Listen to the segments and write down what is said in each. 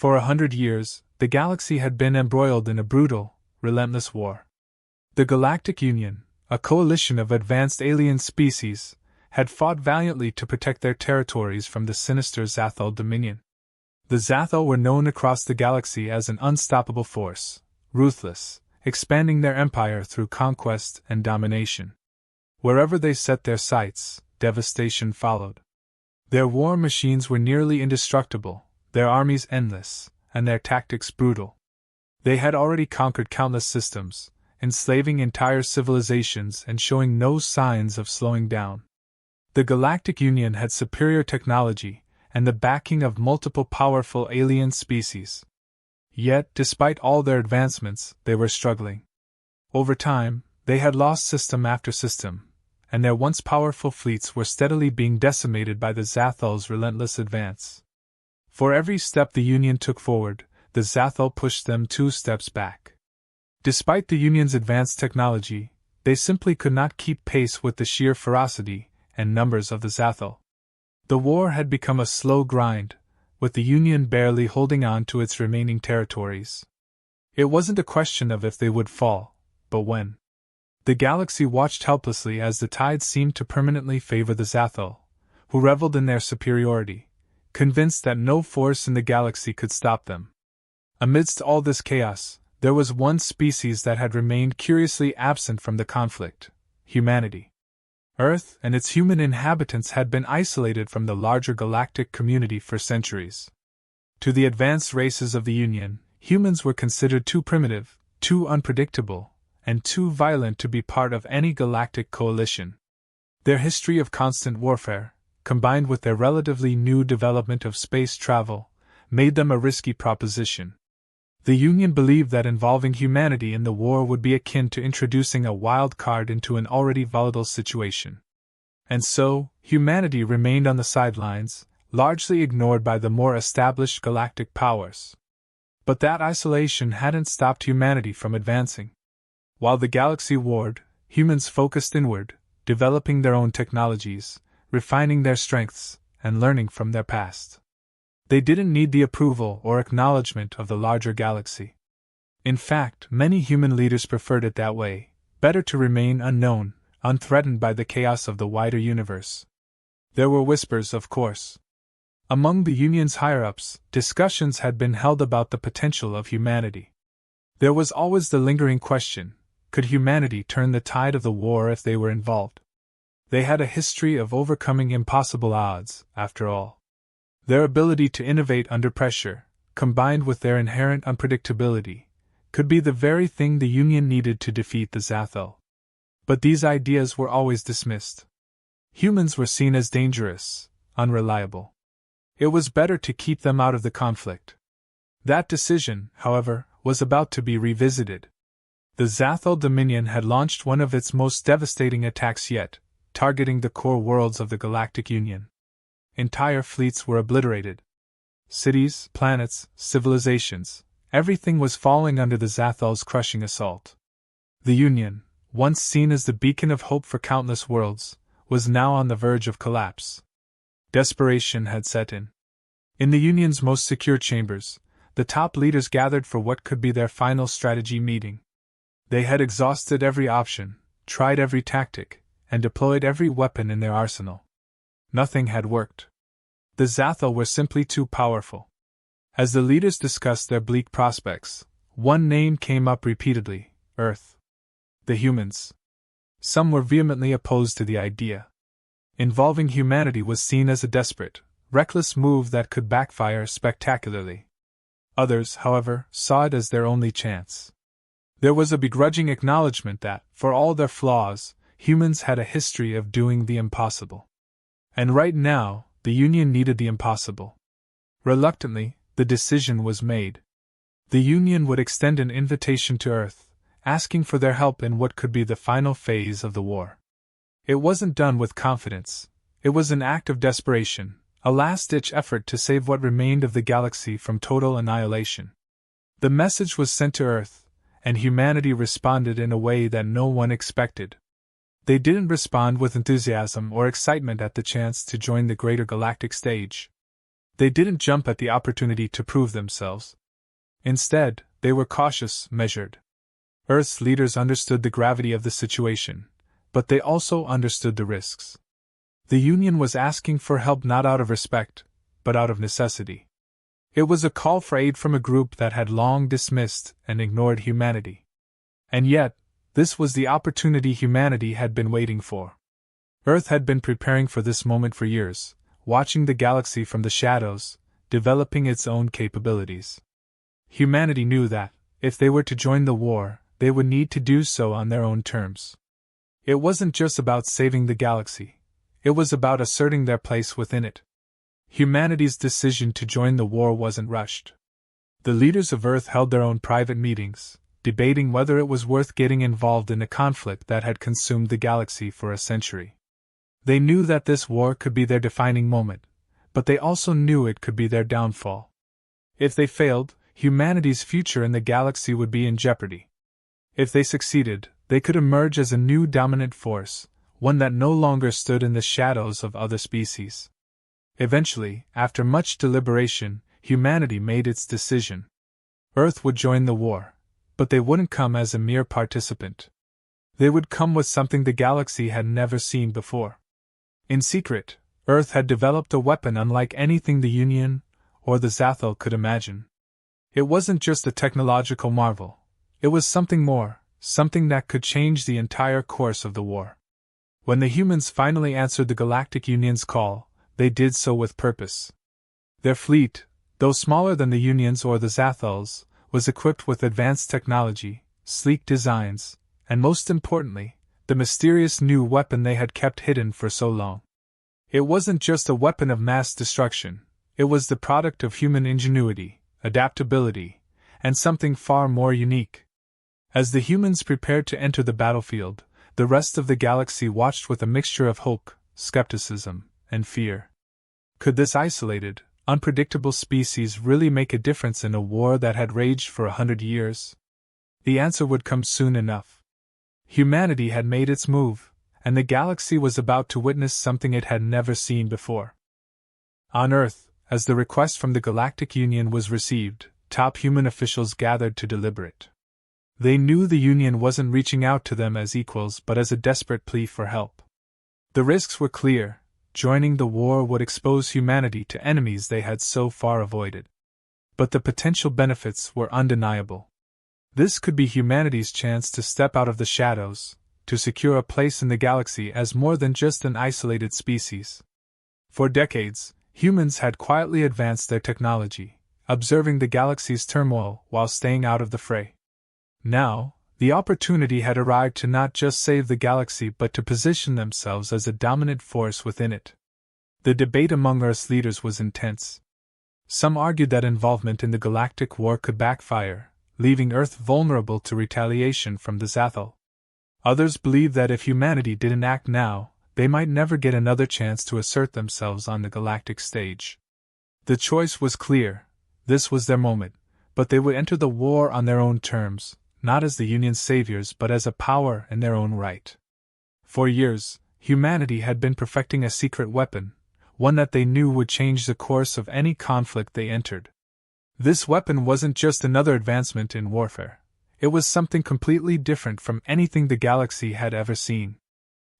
For 100 years, the galaxy had been embroiled in a brutal, relentless war. The Galactic Union, a coalition of advanced alien species, had fought valiantly to protect their territories from the sinister Zathal Dominion. The Zathal were known across the galaxy as an unstoppable force, ruthless, expanding their empire through conquest and domination. Wherever they set their sights, devastation followed. Their war machines were nearly indestructible, their armies endless, and their tactics brutal. They had already conquered countless systems, enslaving entire civilizations and showing no signs of slowing down. The Galactic Union had superior technology and the backing of multiple powerful alien species. Yet, despite all their advancements, they were struggling. Over time, they had lost system after system, and their once powerful fleets were steadily being decimated by the Zathal's relentless advance. For every step the Union took forward, the Zathal pushed them 2 steps back. Despite the Union's advanced technology, they simply could not keep pace with the sheer ferocity and numbers of the Zathal. The war had become a slow grind, with the Union barely holding on to its remaining territories. It wasn't a question of if they would fall, but when. The galaxy watched helplessly as the tide seemed to permanently favor the Zathal, who reveled in their superiority, convinced that no force in the galaxy could stop them. Amidst all this chaos, there was one species that had remained curiously absent from the conflict: humanity. Earth and its human inhabitants had been isolated from the larger galactic community for centuries. To the advanced races of the Union, humans were considered too primitive, too unpredictable, and too violent to be part of any galactic coalition. Their history of constant warfare, combined with their relatively new development of space travel, made them a risky proposition. The Union believed that involving humanity in the war would be akin to introducing a wild card into an already volatile situation. And so, humanity remained on the sidelines, largely ignored by the more established galactic powers. But that isolation hadn't stopped humanity from advancing. While the galaxy warred, humans focused inward, developing their own technologies, refining their strengths, and learning from their past. They didn't need the approval or acknowledgement of the larger galaxy. In fact, many human leaders preferred it that way, better to remain unknown, unthreatened by the chaos of the wider universe. There were whispers, of course. Among the Union's higher-ups, discussions had been held about the potential of humanity. There was always the lingering question: could humanity turn the tide of the war if they were involved? They had a history of overcoming impossible odds, after all. Their ability to innovate under pressure, combined with their inherent unpredictability, could be the very thing the Union needed to defeat the Zathal. But these ideas were always dismissed. Humans were seen as dangerous, unreliable. It was better to keep them out of the conflict. That decision, however, was about to be revisited. The Zathal Dominion had launched one of its most devastating attacks yet, targeting the core worlds of the Galactic Union. Entire fleets were obliterated. Cities, planets, civilizations, everything was falling under the Zathal's crushing assault. The Union, once seen as the beacon of hope for countless worlds, was now on the verge of collapse. Desperation had set in. In the Union's most secure chambers, the top leaders gathered for what could be their final strategy meeting. They had exhausted every option, tried every tactic, and deployed every weapon in their arsenal. Nothing had worked. The Zathal were simply too powerful. As the leaders discussed their bleak prospects, one name came up repeatedly: Earth. The humans. Some were vehemently opposed to the idea. Involving humanity was seen as a desperate, reckless move that could backfire spectacularly. Others, however, saw it as their only chance. There was a begrudging acknowledgement that, for all their flaws, humans had a history of doing the impossible. And right now, the Union needed the impossible. Reluctantly, the decision was made. The Union would extend an invitation to Earth, asking for their help in what could be the final phase of the war. It wasn't done with confidence. It was an act of desperation, a last-ditch effort to save what remained of the galaxy from total annihilation. The message was sent to Earth, and humanity responded in a way that no one expected. They didn't respond with enthusiasm or excitement at the chance to join the greater galactic stage. They didn't jump at the opportunity to prove themselves. Instead, they were cautious, measured. Earth's leaders understood the gravity of the situation, but they also understood the risks. The Union was asking for help not out of respect, but out of necessity. It was a call for aid from a group that had long dismissed and ignored humanity. And yet, this was the opportunity humanity had been waiting for. Earth had been preparing for this moment for years, watching the galaxy from the shadows, developing its own capabilities. Humanity knew that, if they were to join the war, they would need to do so on their own terms. It wasn't just about saving the galaxy, it was about asserting their place within it. Humanity's decision to join the war wasn't rushed. The leaders of Earth held their own private meetings, debating whether it was worth getting involved in a conflict that had consumed the galaxy for a century. They knew that this war could be their defining moment, but they also knew it could be their downfall. If they failed, humanity's future in the galaxy would be in jeopardy. If they succeeded, they could emerge as a new dominant force, one that no longer stood in the shadows of other species. Eventually, after much deliberation, humanity made its decision. Earth would join the war, but they wouldn't come as a mere participant. They would come with something the galaxy had never seen before. In secret, Earth had developed a weapon unlike anything the Union or the Zathel could imagine. It wasn't just a technological marvel, it was something more, something that could change the entire course of the war. When the humans finally answered the Galactic Union's call, they did so with purpose. Their fleet, though smaller than the Union's or the Zathel's, was equipped with advanced technology, sleek designs, and most importantly, the mysterious new weapon they had kept hidden for so long. It wasn't just a weapon of mass destruction, it was the product of human ingenuity, adaptability, and something far more unique. As the humans prepared to enter the battlefield, the rest of the galaxy watched with a mixture of hope, skepticism, and fear. Could this isolated, unpredictable species really make a difference in a war that had raged for 100 years? The answer would come soon enough. Humanity had made its move, and the galaxy was about to witness something it had never seen before. On Earth, as the request from the Galactic Union was received, top human officials gathered to deliberate. They knew the Union wasn't reaching out to them as equals but as a desperate plea for help. The risks were clear. Joining the war would expose humanity to enemies they had so far avoided. But the potential benefits were undeniable. This could be humanity's chance to step out of the shadows, to secure a place in the galaxy as more than just an isolated species. For decades, humans had quietly advanced their technology, observing the galaxy's turmoil while staying out of the fray. Now, the opportunity had arrived to not just save the galaxy but to position themselves as a dominant force within it. The debate among Earth's leaders was intense. Some argued that involvement in the galactic war could backfire, leaving Earth vulnerable to retaliation from the Zathel. Others believed that if humanity didn't act now, they might never get another chance to assert themselves on the galactic stage. The choice was clear. This was their moment, but they would enter the war on their own terms, not as the Union's saviors but as a power in their own right. For years, humanity had been perfecting a secret weapon, one that they knew would change the course of any conflict they entered. This weapon wasn't just another advancement in warfare. It was something completely different from anything the galaxy had ever seen.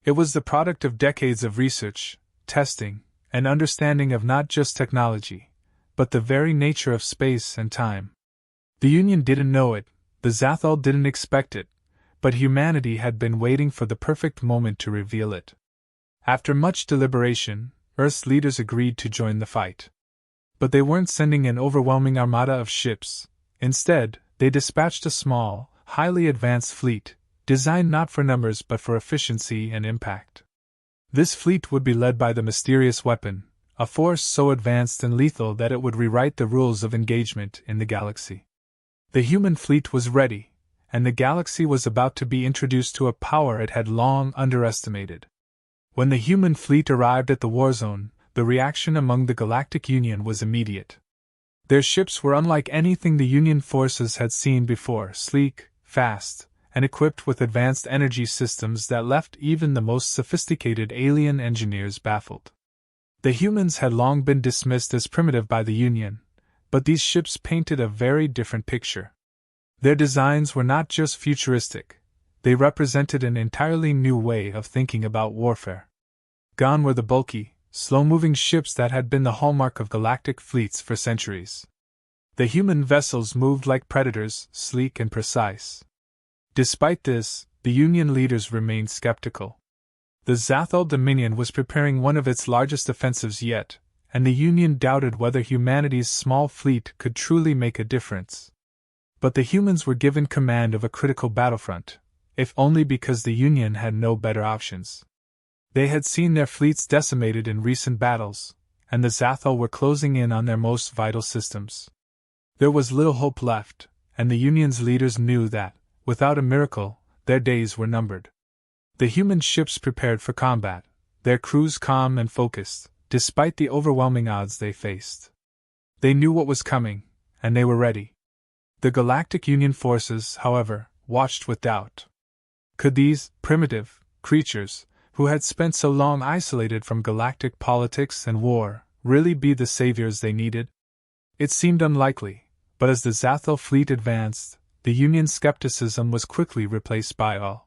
It was the product of decades of research, testing, and understanding of not just technology, but the very nature of space and time. The Union didn't know it, the Zathel didn't expect it, but humanity had been waiting for the perfect moment to reveal it. After much deliberation, Earth's leaders agreed to join the fight. But they weren't sending an overwhelming armada of ships. Instead, they dispatched a small, highly advanced fleet, designed not for numbers but for efficiency and impact. This fleet would be led by the mysterious weapon, a force so advanced and lethal that it would rewrite the rules of engagement in the galaxy. The human fleet was ready, and the galaxy was about to be introduced to a power it had long underestimated. When the human fleet arrived at the war zone, the reaction among the Galactic Union was immediate. Their ships were unlike anything the Union forces had seen before, sleek, fast, and equipped with advanced energy systems that left even the most sophisticated alien engineers baffled. The humans had long been dismissed as primitive by the Union, but these ships painted a very different picture. Their designs were not just futuristic, they represented an entirely new way of thinking about warfare. Gone were the bulky, slow-moving ships that had been the hallmark of galactic fleets for centuries. The human vessels moved like predators, sleek and precise. Despite this, the Union leaders remained skeptical. The Zathal Dominion was preparing one of its largest offensives yet, and the Union doubted whether humanity's small fleet could truly make a difference. But the humans were given command of a critical battlefront, if only because the Union had no better options. They had seen their fleets decimated in recent battles, and the Zathal were closing in on their most vital systems. There was little hope left, and the Union's leaders knew that, without a miracle, their days were numbered. The human ships prepared for combat, their crews calm and focused, despite the overwhelming odds they faced. They knew what was coming, and they were ready. The Galactic Union forces, however, watched with doubt. Could these primitive creatures, who had spent so long isolated from galactic politics and war, really be the saviors they needed? It seemed unlikely, but as the Zathal fleet advanced, the Union's skepticism was quickly replaced by awe.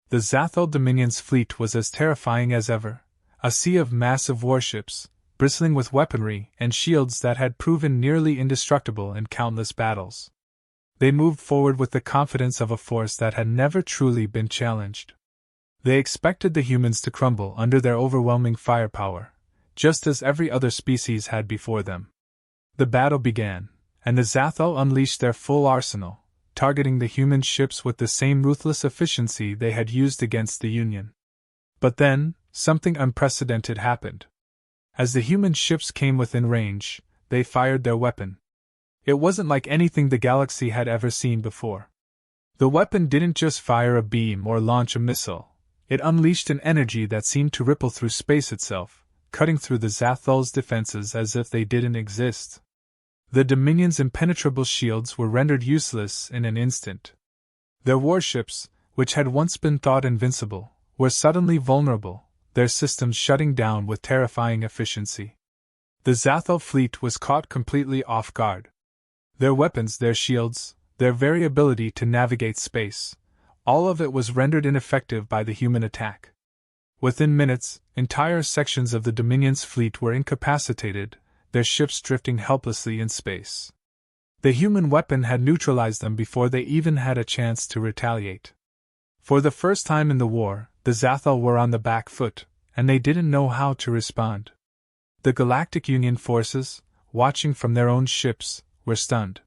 The Zathal Dominion's fleet was as terrifying as ever, a sea of massive warships, bristling with weaponry and shields that had proven nearly indestructible in countless battles. They moved forward with the confidence of a force that had never truly been challenged. They expected the humans to crumble under their overwhelming firepower, just as every other species had before them. The battle began, and the Zathal unleashed their full arsenal, targeting the human ships with the same ruthless efficiency they had used against the Union. But then, something unprecedented happened. As the human ships came within range, they fired their weapon. It wasn't like anything the galaxy had ever seen before. The weapon didn't just fire a beam or launch a missile, it unleashed an energy that seemed to ripple through space itself, cutting through the Zathal's defenses as if they didn't exist. The Dominion's impenetrable shields were rendered useless in an instant. Their warships, which had once been thought invincible, were suddenly vulnerable, their systems shutting down with terrifying efficiency. The Zathal fleet was caught completely off guard. Their weapons, their shields, their very ability to navigate space, all of it was rendered ineffective by the human attack. Within minutes, entire sections of the Dominion's fleet were incapacitated, their ships drifting helplessly in space. The human weapon had neutralized them before they even had a chance to retaliate. For the first time in the war, the Zathal were on the back foot, and they didn't know how to respond. The Galactic Union forces, watching from their own ships, were stunned.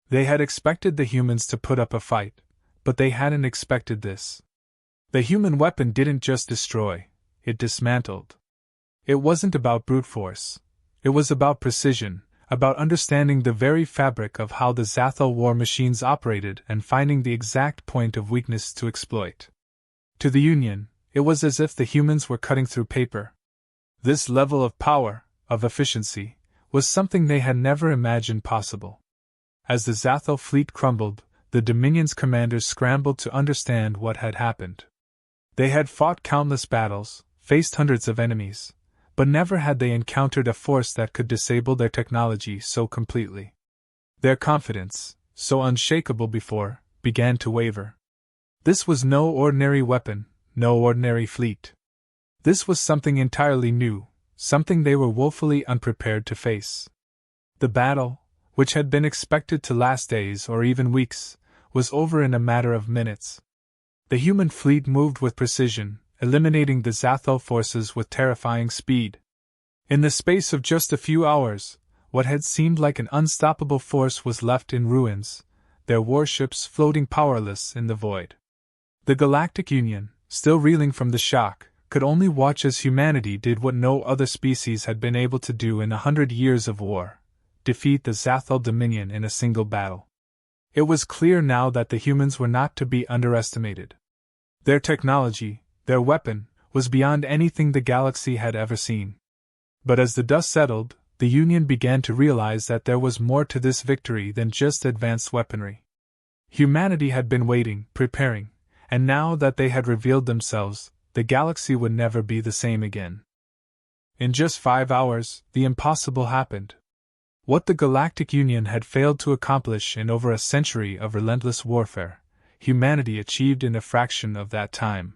They had expected the humans to put up a fight, but they hadn't expected this. The human weapon didn't just destroy, it dismantled. It wasn't about brute force. It was about precision, about understanding the very fabric of how the Zathal war machines operated and finding the exact point of weakness to exploit. To the Union, it was as if the humans were cutting through paper. This level of power, of efficiency, was something they had never imagined possible. As the Zathal fleet crumbled, the Dominion's commanders scrambled to understand what had happened. They had fought countless battles, faced hundreds of enemies, but never had they encountered a force that could disable their technology so completely. Their confidence, so unshakable before, began to waver. This was no ordinary weapon, no ordinary fleet. This was something entirely new, something they were woefully unprepared to face. The battle, which had been expected to last days or even weeks, was over in a matter of minutes. The human fleet moved with precision, eliminating the Zathal forces with terrifying speed. In the space of just a few hours, what had seemed like an unstoppable force was left in ruins, their warships floating powerless in the void. The Galactic Union, still reeling from the shock, could only watch as humanity did what no other species had been able to do in 100 years of war: defeat the Zathal Dominion in a single battle. It was clear now that the humans were not to be underestimated. Their technology, their weapon, was beyond anything the galaxy had ever seen. But as the dust settled, the Union began to realize that there was more to this victory than just advanced weaponry. Humanity had been waiting, preparing, and now that they had revealed themselves, the galaxy would never be the same again. In just 5 hours, the impossible happened. What the Galactic Union had failed to accomplish in over a century of relentless warfare, humanity achieved in a fraction of that time.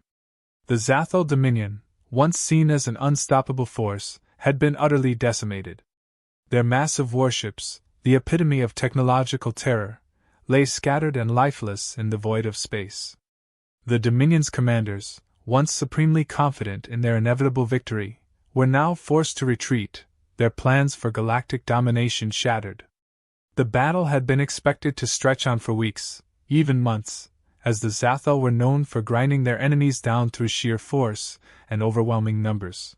The Zathal Dominion, once seen as an unstoppable force, had been utterly decimated. Their massive warships, the epitome of technological terror, lay scattered and lifeless in the void of space. The Dominion's commanders, once supremely confident in their inevitable victory, were now forced to retreat, their plans for galactic domination shattered. The battle had been expected to stretch on for weeks, even months, as the Zathal were known for grinding their enemies down through sheer force and overwhelming numbers.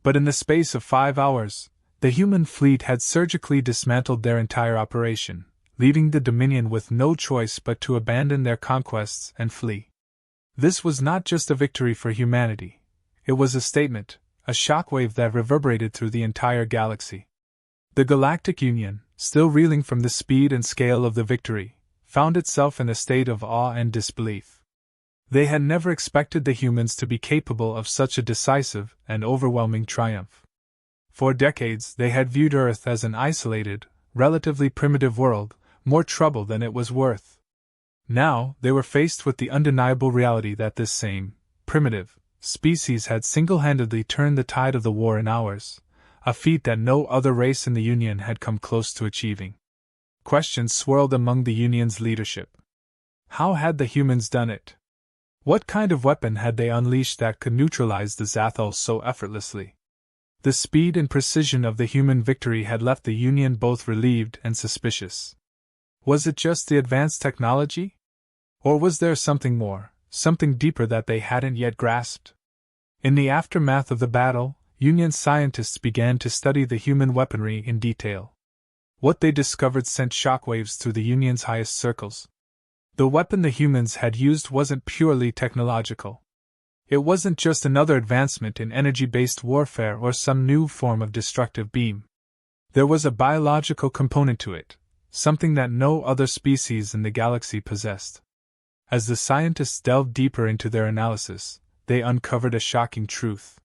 But in the space of 5 hours, the human fleet had surgically dismantled their entire operation, leaving the Dominion with no choice but to abandon their conquests and flee. This was not just a victory for humanity. It was a statement, a shockwave that reverberated through the entire galaxy. The Galactic Union, still reeling from the speed and scale of the victory, found itself in a state of awe and disbelief. They had never expected the humans to be capable of such a decisive and overwhelming triumph. For decades they had viewed Earth as an isolated, relatively primitive world, more trouble than it was worth. Now they were faced with the undeniable reality that this same, primitive, species had single-handedly turned the tide of the war in hours, a feat that no other race in the Union had come close to achieving. Questions swirled among the Union's leadership. How had the humans done it? What kind of weapon had they unleashed that could neutralize the Zathal so effortlessly? The speed and precision of the human victory had left the Union both relieved and suspicious. Was it just the advanced technology? Or was there something more, something deeper that they hadn't yet grasped? In the aftermath of the battle, Union scientists began to study the human weaponry in detail. What they discovered sent shockwaves through the Union's highest circles. The weapon the humans had used wasn't purely technological. It wasn't just another advancement in energy-based warfare or some new form of destructive beam. There was a biological component to it, something that no other species in the galaxy possessed. As the scientists delved deeper into their analysis, they uncovered a shocking truth.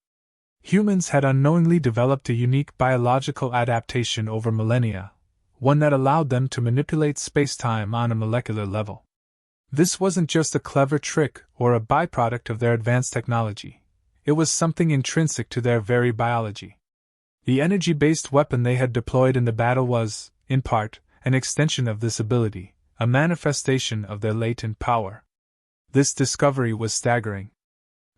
Humans had unknowingly developed a unique biological adaptation over millennia, one that allowed them to manipulate space-time on a molecular level. This wasn't just a clever trick or a byproduct of their advanced technology. It was something intrinsic to their very biology. The energy-based weapon they had deployed in the battle was, in part, an extension of this ability, a manifestation of their latent power. This discovery was staggering.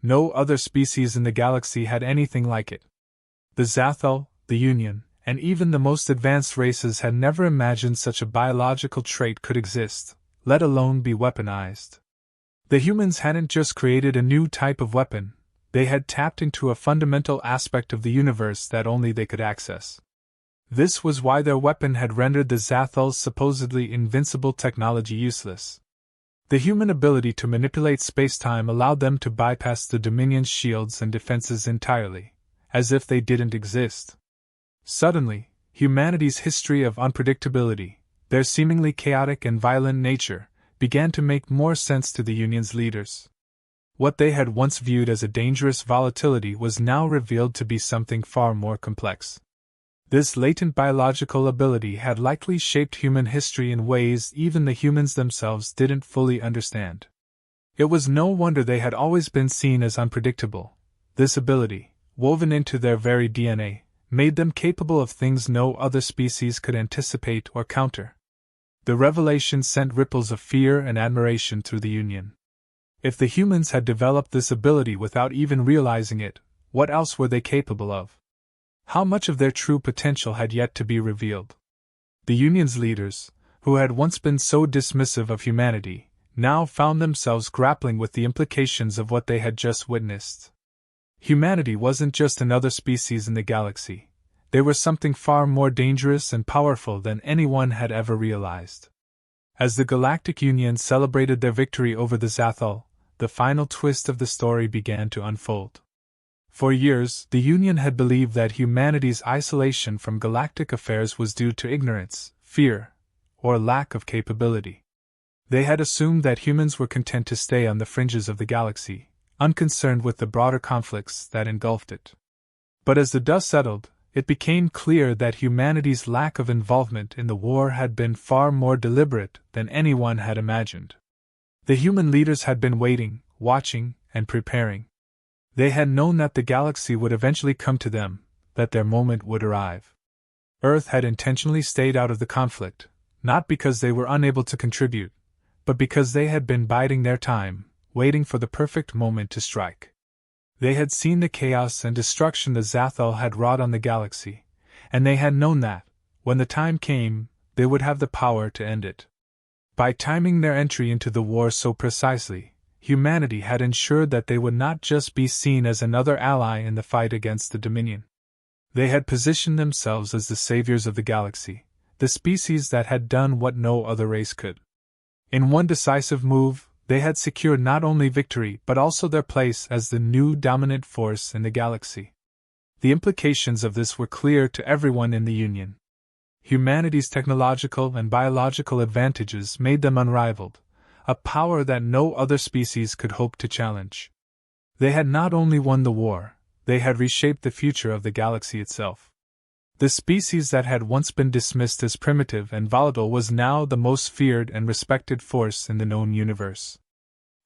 No other species in the galaxy had anything like it. The Zathal, the Union, and even the most advanced races had never imagined such a biological trait could exist, let alone be weaponized. The humans hadn't just created a new type of weapon, they had tapped into a fundamental aspect of the universe that only they could access. This was why their weapon had rendered the Zathal's supposedly invincible technology useless. The human ability to manipulate space-time allowed them to bypass the Dominion's shields and defenses entirely, as if they didn't exist. Suddenly, humanity's history of unpredictability, their seemingly chaotic and violent nature, began to make more sense to the Union's leaders. What they had once viewed as a dangerous volatility was now revealed to be something far more complex. This latent biological ability had likely shaped human history in ways even the humans themselves didn't fully understand. It was no wonder they had always been seen as unpredictable. This ability, woven into their very DNA, made them capable of things no other species could anticipate or counter. The revelation sent ripples of fear and admiration through the Union. If the humans had developed this ability without even realizing it, what else were they capable of? How much of their true potential had yet to be revealed? The Union's leaders, who had once been so dismissive of humanity, now found themselves grappling with the implications of what they had just witnessed. Humanity wasn't just another species in the galaxy. They were something far more dangerous and powerful than anyone had ever realized. As the Galactic Union celebrated their victory over the Zathal, the final twist of the story began to unfold. For years, the Union had believed that humanity's isolation from galactic affairs was due to ignorance, fear, or lack of capability. They had assumed that humans were content to stay on the fringes of the galaxy, unconcerned with the broader conflicts that engulfed it. But as the dust settled, it became clear that humanity's lack of involvement in the war had been far more deliberate than anyone had imagined. The human leaders had been waiting, watching, and preparing. They had known that the galaxy would eventually come to them, that their moment would arrive. Earth had intentionally stayed out of the conflict, not because they were unable to contribute, but because they had been biding their time, waiting for the perfect moment to strike. They had seen the chaos and destruction the Zathal had wrought on the galaxy, and they had known that, when the time came, they would have the power to end it. By timing their entry into the war so precisely, humanity had ensured that they would not just be seen as another ally in the fight against the Dominion. They had positioned themselves as the saviors of the galaxy, the species that had done what no other race could. In one decisive move, they had secured not only victory but also their place as the new dominant force in the galaxy. The implications of this were clear to everyone in the Union. Humanity's technological and biological advantages made them unrivaled, a power that no other species could hope to challenge. They had not only won the war, they had reshaped the future of the galaxy itself. The species that had once been dismissed as primitive and volatile was now the most feared and respected force in the known universe.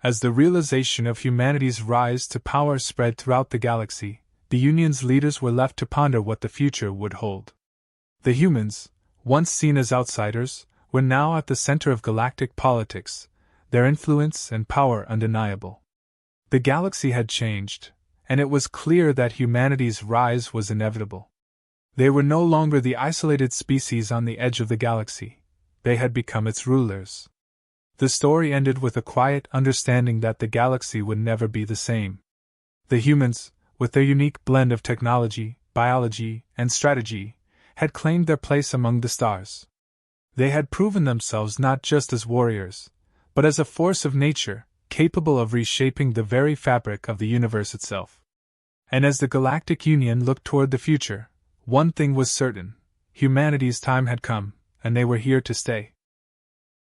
As the realization of humanity's rise to power spread throughout the galaxy, the Union's leaders were left to ponder what the future would hold. The humans, once seen as outsiders, were now at the center of galactic politics, their influence and power undeniable. The galaxy had changed, and it was clear that humanity's rise was inevitable. They were no longer the isolated species on the edge of the galaxy, they had become its rulers. The story ended with a quiet understanding that the galaxy would never be the same. The humans, with their unique blend of technology, biology, and strategy, had claimed their place among the stars. They had proven themselves not just as warriors, but as a force of nature, capable of reshaping the very fabric of the universe itself. And as the Galactic Union looked toward the future, one thing was certain: humanity's time had come, and they were here to stay.